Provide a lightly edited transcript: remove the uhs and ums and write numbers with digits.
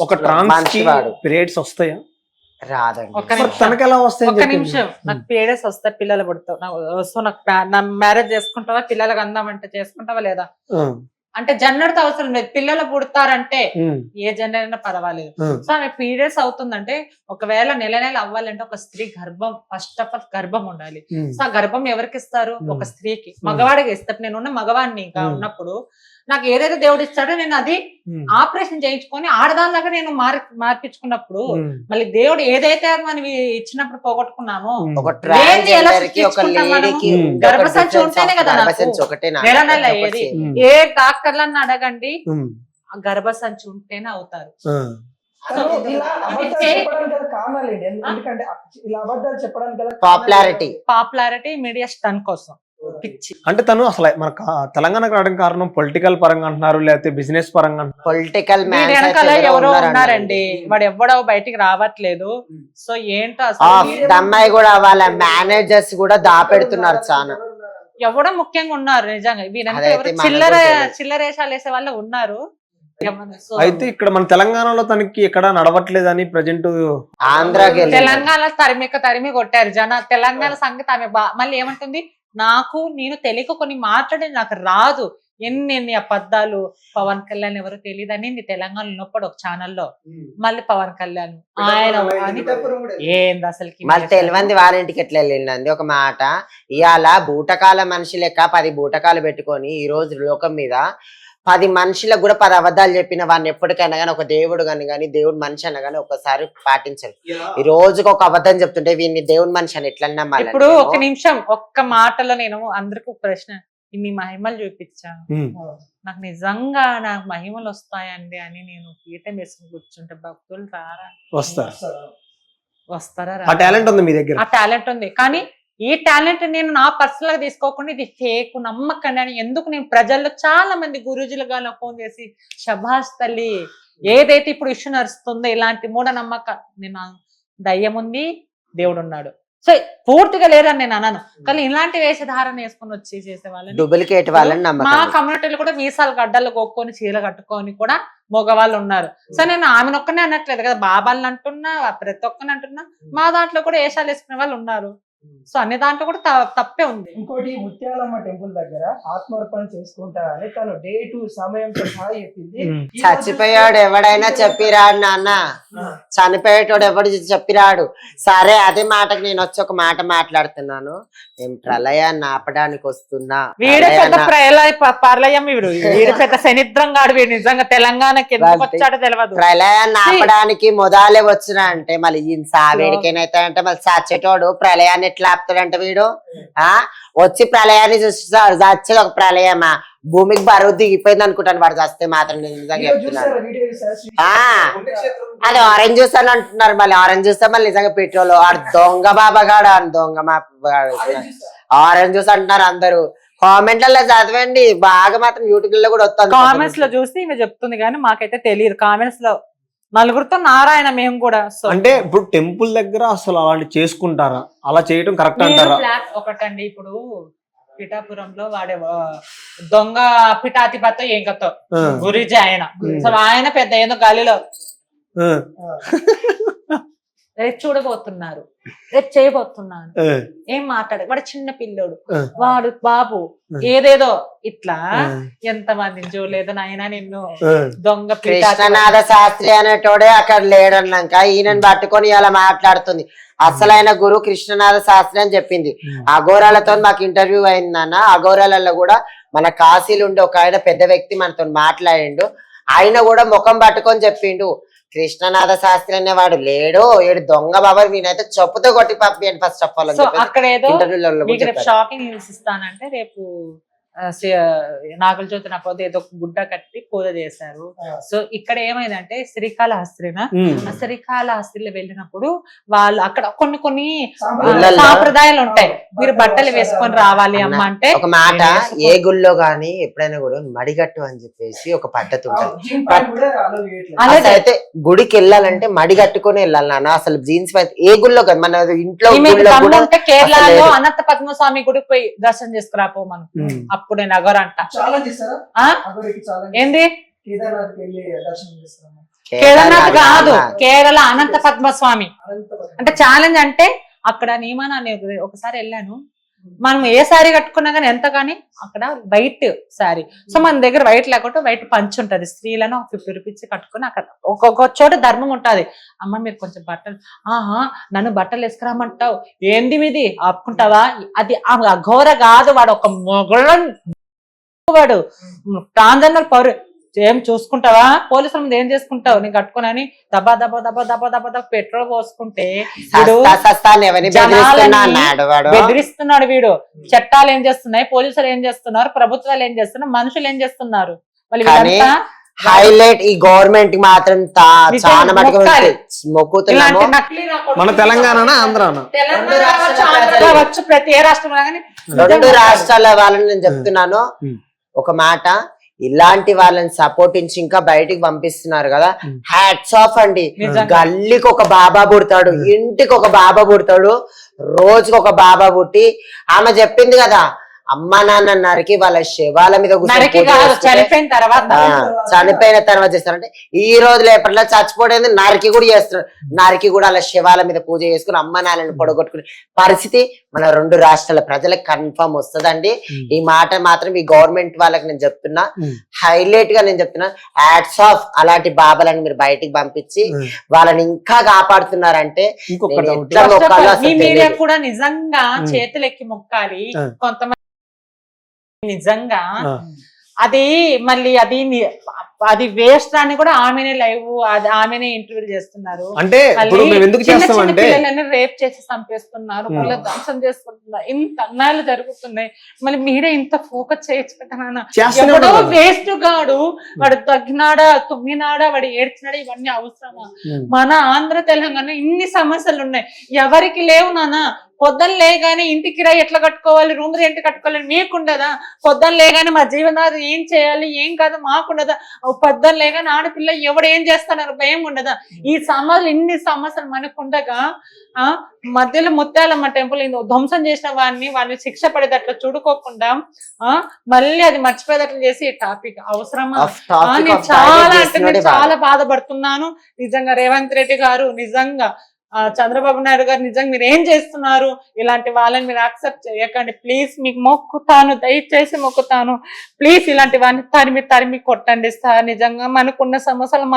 ఒక ట్రాన్స్ పీరియడ్స్ వస్తాయా? రాదండి. తనకి ఎలా వస్తాయి? ఒక్క నిమిషం, నాకు పీరియడ్స్ వస్తాయి, పిల్లలు పుడతావు, సో నాకు నా మ్యారేజ్ చేసుకుంటావా, పిల్లలకు అందామంటే చేసుకుంటావా లేదా అంటే జెండర్తో అవసరం లేదు. పిల్లలు పుడతారంటే ఏ జెండర్ అయినా పర్వాలేదు. సో ఆమె పీరియడ్స్ అవుతుందంటే ఒకవేళ నెల అవ్వాలంటే ఒక స్త్రీ గర్భం, ఫస్ట్ ఆఫ్ ఆల్ గర్భం ఉండాలి. సో ఆ గర్భం ఎవరికి ఇస్తారు? ఒక స్త్రీకి, మగవాడికి ఇస్తారు. నేను ఉన్న మగవాడిని ఇంకా ఉన్నప్పుడు నాకు ఏదైతే దేవుడు ఇస్తాడో నేను అది ఆపరేషన్ చేయించుకొని ఆడదానిలాగా నేను మార్పించుకున్నప్పుడు మళ్ళీ దేవుడు ఏదైతే మనం ఇచ్చినప్పుడు పోగొట్టుకున్నామో గర్భసంచి ఉంటేనే కదా నెల నెల ఏది ఏ డాక్టర్లను అడగండి, ఆ గర్భసంచి ఉంటేనే అవుతారు. పాపులారిటీ మీడియా స్టన్ కోసం పిచ్చి. అంటే తను అసలు మన తెలంగాణకు రావడానికి కారణం పొలిటికల్ పరంగా అంటున్నారు, లేకపోతే బిజినెస్ పరంగా పొలిటికల్ ఎవరో ఉన్నారండి, వాడు ఎవడో బయటికి రావట్లేదు. సో ఏంటో అసలు అమ్మాయి కూడా వాళ్ళ మేనేజర్స్ కూడా దాపెడుతున్నారు చాలా, ఎవడో ముఖ్యంగా ఉన్నారు నిజంగా. చిల్లరేషాలు వేసే వాళ్ళు ఉన్నారు. అయితే ఇక్కడ మన తెలంగాణలో తనకి ఎక్కడ నడవట్లేదని ప్రజెంట్ ఆంధ్రాకి తెలంగాణ తరిమి కొట్టారు జన. తెలంగాణ సంగతి ఆమె మళ్ళీ ఏమంటుంది, నేను తెలియక కొన్ని మాట్లాడి నాకు రాదు, ఎన్ని అబద్ధాలు. పవన్ కళ్యాణ్ ఎవరో తెలియదని తెలంగాణలో ఉన్నప్పుడు ఒక ఛానల్లో మళ్ళీ పవన్ కళ్యాణ్ ఆయన ఏంది అసలుకి మళ్ళీ తెలియంది వారింటికి ఎట్లా వెళ్ళిందండి. ఒక మాట, ఇవాళ బూటకాల మనిషి లెక్క 10 బూటకాలు పెట్టుకొని ఈ రోజు లోకం మీద 10 మనుషులకు కూడా 10 అబద్ధాలు చెప్పిన వాడిని ఎప్పటికైనా కానీ ఒక దేవుడు కానీ దేవుడు మనిషి అన్న కానీ ఒకసారి పాటించారు. ఈ రోజుకి ఒక అబద్ధం చెప్తుంటే వీడిని దేవుడు మనిషి అని ఎట్లా నమ్మాలి? ఇప్పుడు ఒక నిమిషం ఒక్క మాటలో నేను అందరికి ఒక ప్రశ్న, ఇన్ని మహిమలు చూపించాను, నాకు నిజంగా నాకు మహిమలు వస్తాయండి అని నేను పీఠం వేసుకుని కూర్చుంటే భక్తులు రారా? వస్తారా? ఆ టాలెంట్ ఉంది మీ దగ్గర, ఆ టాలెంట్ ఉంది. కానీ ఈ టాలెంట్ నేను నా పర్సనల్ గా తీసుకోకుండా ఇది ఫేక్, నమ్మకండి అని ఎందుకు నేను ప్రజల్లో చాలా మంది గురూజీలుగా ఫోన్ చేసి శభాష్ తల్లి, ఏదైతే ఇప్పుడు ఇష్యూ నడుస్తుందో ఇలాంటి మూఢనమ్మక, నేను దయ్యం ఉంది, దేవుడు ఉన్నాడు, సో పూర్తిగా లేదని నేను అన్నాను. కానీ ఇలాంటి వేషధారణ వేసుకొని వచ్చి చేసే వాళ్ళని, డూప్లికేట్ వాళ్ళని మా కమ్యూనిటీలో కూడా మీసాలు గడ్డలు కొట్టుకొని చీర కట్టుకొని కూడా మగవాళ్ళు ఉన్నారు. సో నేను ఆమెను ఒక్కనే అనట్లేదు కదా, బాబాలను అంటున్నా, ప్రతి ఒక్కరిని అంటున్నా, మా దాంట్లో కూడా వేషాలు వేసుకునే వాళ్ళు ఉన్నారు. సో అన్ని దాంట్లో కూడా తప్పే ఉంది. ఇంకోటి, ముత్యాలమ్మ టెంపుల్ దగ్గర ఆత్మార్పణ చేసుకుంటారని తను డేటు సమయంతో సహా చెప్పింది. చచ్చిపోయాడు ఎవడైనా చెప్పిరాడు నాన్న, చనిపోయేటోడు ఎవడు చెప్పిరాడు. సరే అదే మాటకు నేను వచ్చి ఒక మాట మాట్లాడుతున్నాను. నేను ప్రళయాన్ని ఆపడానికి వస్తున్నా. వీడు పెద్ద ప్రళయం, వీడు పెద్ద శనిద్రంగాడు, వీడు నిజంగా తెలంగాణకి ఎందుకు వచ్చాడో తెలియదు. ప్రళయాన్ని ఆపడానికి మొదలే వచ్చినా అంటే మళ్ళీ ఈ సావేడికైనా అంటే మళ్ళీ చచ్చేటోడు ప్రళయాన్ని ఎట్లా ఆపుతాడంట వీడు? వచ్చి ప్రళయాన్ని చూస్తాడు, చచ్చేది ఒక ప్రళయమా? భూమికి బరువు దిగిపోయింది అనుకుంటాను వాడు చస్తే మాత్రం. నిజంగా చెప్తున్నాను, అది ఆరెంజ్ జ్యూస్ అని అంటున్నారు. మళ్ళీ ఆరెంజ్ జ్యూస్ మళ్ళీ నిజంగా పెట్రోల్ ఆడు దొంగ బాబాగాడు, దొంగ ఆరెంజ్ జ్యూస్ అంటున్నారు అందరూ. కామెంట్లలో చదవండి బాగా, మాత్రం యూట్యూబ్ లో కూడా వస్తుంది. కామెంట్స్ లో చూసి ఈమె చెప్తుంది కానీ మాకైతే తెలియదు. కామెంట్స్ లో నలుగురితో నారాయణ మేము కూడా. అంటే ఇప్పుడు టెంపుల్ దగ్గర అసలు అలాంటి చేసుకుంటారా? అలా చేయడం కరెక్ట్ అంటారా? ఒకటండి, ఇప్పుడు పిఠాపురంలో వాడే దొంగ పిఠాధిపతి ఏం కథ గురిజీ ఆయన, అసలు ఆయన పెద్ద ఏదో గాలిలో రేపు చూడబోతున్నారు, రేపు చేయబోతున్నాను, ఏం మాట్లాడే వాడు చిన్న పిల్లోడు, వాడు బాబు ఏదేదో ఇట్లా ఎంతమందిని చూడలేదు నాయన నిన్ను దొంగ. కృష్ణనాథ శాస్త్రి అనేటోడే అక్కడ లేడన్నాక ఈయనని పట్టుకొని ఇలా మాట్లాడుతుంది. అసలైన గురు కృష్ణనాథ శాస్త్రి అని చెప్పింది. అఘోరాలతో మాకు ఇంటర్వ్యూ అయిందన్న. అఘోరాలలో కూడా మన కాశీలో ఉండే ఒక ఆయన పెద్ద వ్యక్తి మనతో మాట్లాడిండు. ఆయన కూడా ముఖం పట్టుకొని చెప్పిండు, కృష్ణనాథ శాస్త్రి అనేవాడు లేడు, ఏడు దొంగ బాబా, నేనైతే చెప్పుతో కొట్టి పంపించండి ఫస్ట్ ఆఫ్ ఆల్. అక్కడ ఏదో షాకింగ్ న్యూస్ ఇస్తానంటే రేపు నాగుల జ్యోతి నాకు ఏదో గుడ్డ కట్టి పూజ చేశారు. సో ఇక్కడ ఏమైందంటే శ్రీకాళహస్తిన శ్రీకాళహస్తిలో వెళ్ళినప్పుడు వాళ్ళు అక్కడ కొన్ని సాంప్రదాయాలు ఉంటాయి, మీరు బట్టలు వేసుకొని రావాలి అమ్మ అంటే. ఒక మాట, ఏ గుళ్ళో గానీ ఎప్పుడైనా కూడా మడిగట్టు అని చెప్పేసి ఒక పద్ధతి ఉంటుంది. అయితే గుడికి వెళ్ళాలంటే మడి కట్టుకుని వెళ్ళాలి నాన్న. అసలు జీన్స్ ఏ గుళ్ళో కాదు, మన ఇంట్లో కేరళలో అనంత పద్మస్వామి గుడికి పోయి దర్శనం చేసుకురాపో మనం. అప్పుడు నగర్ అంట ఏంది కేదార్నాథ్ కాదు, కేరళ అనంత పద్మస్వామి. అంటే ఛాలెంజ్ అంటే అక్కడ నియమాన్ని ఒకసారి వెళ్ళాను. మనం ఏ శారీ కట్టుకున్నా కానీ ఎంత కానీ అక్కడ వైట్ శారీ. సో మన దగ్గర వైట్ లేకపోతే వైట్ పంచ్ ఉంటది. స్త్రీలను 50 రూపీస్ కట్టుకుని అక్కడ ఒక్కొక్క చోట ధర్మం ఉంటది. అమ్మ మీరు కొంచెం బట్టలు, నన్ను బట్టలు వేసుకురామంటావు, ఏంది మీది ఆపుకుంటావా? అది అఘోర కాదు, వాడు ఒక వాడు ట్రాన్స్జెండర్ పౌరు. ఏం చూసుకుంటావా? పోలీసుల ముందు ఏం చేసుకుంటావు? నేను కట్టుకున్నాని దబా దబా దబా దబా దబా దబా పెట్రోల్ పోసుకుంటే బెదిరిస్తున్నాడు వీడు. చట్టాలు ఏం చేస్తున్నాయి, పోలీసులు ఏం చేస్తున్నారు, ప్రభుత్వాలు ఏం చేస్తున్నారు, మనుషులు ఏం చేస్తున్నారు? మళ్ళీ హైలైట్ ఈ గవర్నమెంట్ మాత్రం చాలా మన తెలంగాణ ఆంధ్రానా కావచ్చు, ప్రతి ఏ రాష్ట్రంలో కానీ రెండు రాష్ట్రాల వాళ్ళని నేను చెప్తున్నాను ఒక మాట. ఇలాంటి వాళ్ళని సపోర్ట్ ఇచ్చి ఇంకా బయటికి పంపిస్తున్నారు కదా, హ్యాట్స్ ఆఫ్ అండి. గల్లీకి ఒక బాబా పుడతాడు, ఇంటికి ఒక బాబా పుడతాడు, రోజుకి ఒక బాబా పుట్టి ఆమె చెప్పింది కదా, అమ్మ నాన్న నరికి వాళ్ళ శవాల మీద చనిపోయిన తర్వాత చేస్తారంటే ఈ రోజు లేపట్లా చచ్చిపోవడం నరికి కూడా చేస్తున్నారు. నరికి కూడా వాళ్ళ శవాల మీద పూజ చేసుకుని అమ్మ నాన్నని పొడగొట్టుకునే పరిస్థితి మన రెండు రాష్ట్రాల ప్రజలకు కన్ఫర్మ్ వస్తుందండి. ఈ మాట మాత్రం ఈ గవర్నమెంట్ వాళ్ళకి నేను చెప్తున్నా, హైలైట్ గా నేను చెప్తున్నా, హ్యాట్స్ ఆఫ్. అలాంటి బాబాలను మీరు బయటికి పంపించి వాళ్ళని ఇంకా కాపాడుతున్నారంటే మీడియా కూడా నిజంగా చేతులెక్కి మొక్కాలి. కొంతమంది నిజంగా అది మళ్ళీ అది వేస్ట్ అని కూడా ఆమెనే లైవ్, అది ఆమెనే ఇంటర్వ్యూ చేస్తున్నారు. అంటే పిల్లలని రేప్ చేసి చంపేస్తున్నారు, పిల్లలు ధ్వంసం చేసుకుంటున్నారు, ఇంత అన్యాయాలు జరుగుతున్నాయి. మళ్ళీ మీరే ఇంత ఫోకస్ చేయొచ్చు కదా. ఎవడో వేస్ట్ గాడు, వాడు తగ్గినాడా తుమ్మినాడా వాడు ఏడ్చినాడా, ఇవన్నీ అవసరమా? మన ఆంధ్ర తెలంగాణ ఇన్ని సమస్యలు ఉన్నాయి, ఎవరికి లేవు నాన్న. పొద్దున లేగానే ఇంటి కిరాయి ఎట్లా కట్టుకోవాలి, రూమ్ రెంట్ కట్టుకోవాలి మీకుండదా? పొద్దున లేగానే మా జీవనాధారం ఏం చేయాలి ఏం కాదు మాకుండదా? పొద్దున లేగానే ఆడపిల్ల ఎవడు ఏం చేస్తున్నారు భయం ఉండదా? ఈ సమస్యలు ఇన్ని సమస్యలు మనకుండగా మధ్యలో ముత్యాలమ్మ టెంపుల్ ధ్వంసం చేసిన వాడిని శిక్ష పడేటట్లు చూడుకోకుండా మళ్ళీ అది మర్చిపోయేటట్లు చేసి ఈ టాపిక్ అవసరమా? నేను చాలా అంటే చాలా బాధపడుతున్నాను నిజంగా. రేవంత్ రెడ్డి గారు నిజంగా, చంద్రబాబు నాయుడు గారు నిజంగా మీరు ఏం చేస్తున్నారు? ఇలాంటి వాళ్ళని మీరు యాక్సెప్ట్ చేయకండి ప్లీజ్. మీకు మొక్కుతాను, దయచేసి మొక్కుతాను ప్లీజ్. ఇలాంటి వాడిని తరిమి కొట్టండి సార్. నిజంగా మనకున్న సమస్యలు